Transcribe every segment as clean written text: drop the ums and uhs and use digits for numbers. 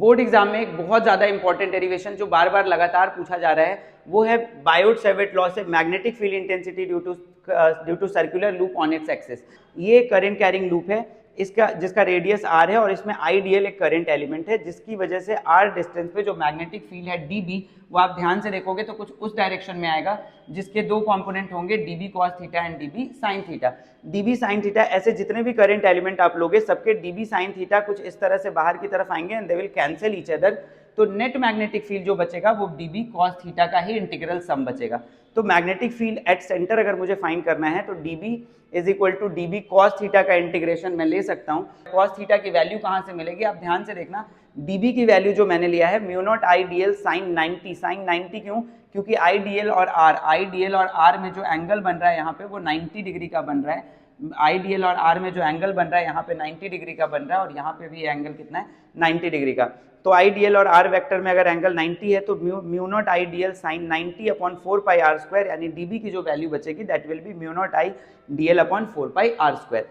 Board exam में एक बहुत ज्यादा इंपॉर्टेंट डेरिवेशन जो बार बार लगातार पूछा जा रहा है वो है बायोट-सैवर्ट लॉ से magnetic field intensity due to circular loop on its axis. ये करंट कैरिंग लूप है इसका, जिसका रेडियस r है और इसमें आईडीएल एक करंट एलिमेंट है, जिसकी वजह से r डिस्टेंस पे जो मैग्नेटिक फील्ड है dB, वो आप ध्यान से देखोगे तो कुछ उस डायरेक्शन में आएगा, जिसके दो कंपोनेंट होंगे dB cos theta and dB sin theta. dB sin theta, ऐसे जितने भी करंट एलिमेंट आप लोगे सबके dB sin थीटा कुछ इस तरह से बाहर की तरफ आएंगे and they will cancel each other. तो नेट मैग्नेटिक फील्ड जो बचेगा वो dB cos थीटा का ही इंटीग्रल सम बचेगा। तो मैग्नेटिक फील्ड एट सेंटर अगर मुझे फाइंड करना है तो dB is equal to dB cos theta का इंटीग्रेशन मैं ले सकता हूँ। cos थीटा की वैल्यू कहाँ से मिलेगी, आप ध्यान से देखना। dB की वैल्यू जो मैंने लिया है mu not I D L sine 90। Sine 90 क्यों, क्योंकि आईडीएल और आर में जो एंगल बन रहा है यहाँ पे वो 90 डिग्री का बन रहा है। आईडीएल और आर में जो एंगल बन रहा है यहाँ पे 90 डिग्री का बन रहा है और यहाँ पे भी एंगल कितना है 90 डिग्री का। तो आईडीएल और आर वेक्टर में अगर एंगल 90 है तो mu not IDL sine 90 upon 4 pi R square, यानी डीबी की जो वैल्यू बचेगी that will be mu not I DL upon 4 pi R square.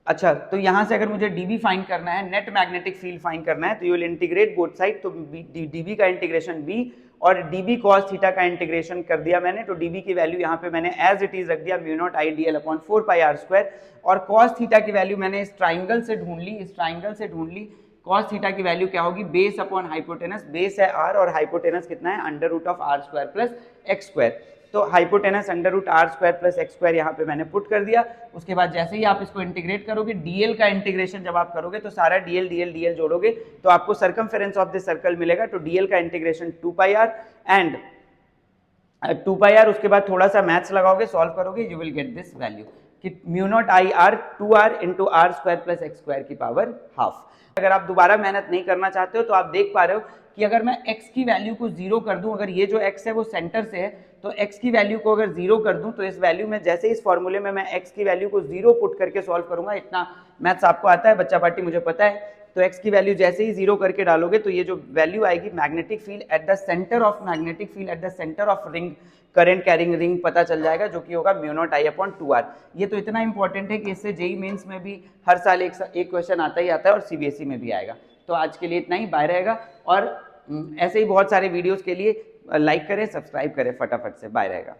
अच्छा, तो यहाँ से अगर मुझे dB फाइंड करना है, नेट मैग्नेटिक फील्ड फाइंड करना है, तो you will integrate both side. तो dB का इंटीग्रेशन b और dB cos थीटा का इंटीग्रेशन कर दिया मैंने। तो dB की वैल्यू यहाँ पे मैंने एज इट इज रख दिया mu not I DL upon 4 pi R square, और cos थीटा की वैल्यू मैंने इस ट्राइंगल से ढूंढ ली। cos थीटा की वैल्यू क्या होगी, बेस अपॉन हाइपोटेनस। बेस है r और हाइपोटेनस कितना है under root of R square plus X square. तो hypotenuse under root R square plus X square यहाँ पे मैंने पुट कर दिया। उसके बाद जैसे ही आप इसको इंटीग्रेट करोगे, डीएल का इंटीग्रेशन जब आप करोगे तो सारा डीएल जोड़ोगे तो आपको सर्कमफेरेंस ऑफ दिस सर्कल मिलेगा। तो डीएल का integration 2 pi R and 2 pi R, उसके बाद थोड़ा सा मैथ्स लगाओगे, सॉल्व करोगे, you will get this value कि mu not I R 2r into R square plus X square की पावर हाफ। अगर आप दोबारा मेहनत नहीं करना चाहते हो तो आप देख पा रहे हो कि अगर मैं x की वैल्यू को 0 कर दूं, अगर ये जो x है वो सेंटर से है, तो x की वैल्यू को अगर 0 कर दूं तो इस वैल्यू में जैसे इस फॉर्मूले में मैं x की वैल्यू को 0 पुट करके सॉल्व करूंगा, इतना मैथ्स आपको आता है बच्चा पार्टी, मुझे पता है। तो x की वैल्यू जैसे ही 0 करके डालोगे तो ये जो वैल्यू आएगी magnetic field at the centre of ring, current carrying ring पता चल जाएगा, जो कि होगा mu not I upon 2r। ये तो इतना इंपॉर्टेंट है कि इससे जेईई मेंस में भी हर साल एक क्वेश्चन आता ही आता है और सीबीएसई में भी आएगा। तो आज के लिए इतना ही, बाय रहेगा। और ऐसे ही बहुत सारे वीडियोस के लिए लाइक करें, सब्सक्राइब करें फटाफट से, बाय रहेगा।